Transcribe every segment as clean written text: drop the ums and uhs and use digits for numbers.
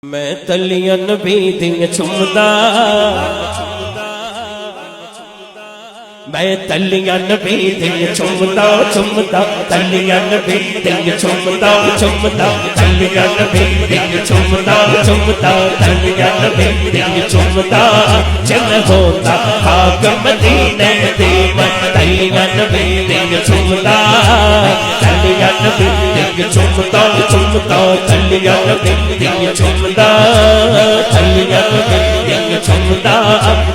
میں تلیاں نبی دیا چومدا میں تلیاں نبی دیا چومدا چومدا تلیاں نبی دیا چومدا چومدا تلیاں نبی دیا چومدا چومدا تلیاں نبی دیا چومدا جن ہوتا خاک مدینے دی میں تلیاں نبی دیا چومدا تلیاں نبی دیا چومدا چومدا تلیاں نبی دیا چومدا تلیاں نبی دیا چومدا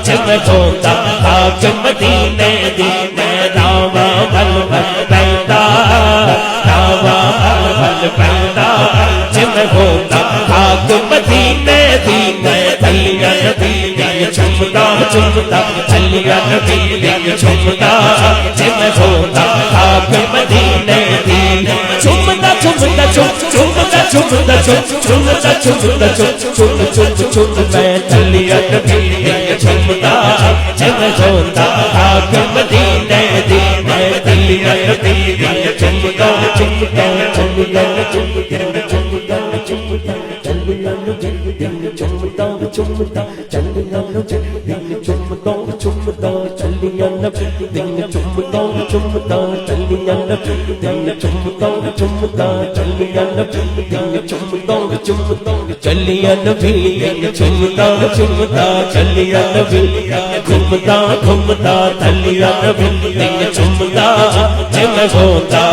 جن ہوتا خاک مدینے دی میں راوا بھل بھل پیندا راوا بھل بھل پیندا جن ہوتا خاک مدینے دی میں تلیاں نبی دیا چومدا چومدا تلیاں نبی دیا چومدا جن ہوتا خاک مدینے دی چومدا چومدا چومدا چومدا چومدا چومدا چومدا میں تلیاں نبی دیا چومدا جن ہوتا خاک مدینے دی میں تلیاں نبی دیا چومدا چومدا تلیاں نبی دیا چومدا چومدا تلیاں نبی دیا چومدا چومدا تلیاں نبی دیا چومدا چومدا تلیاں نبی دیا چومدا چومدا تلیاں نبی دیا چومدا چومدا تلیاں نبی دیا چومدا چومدا تلیاں نبی دیا چومدا چومدا تلیاں نبی دیا گھومدا گھومدا تلیاں نبی دیا چومدا جن ہوتا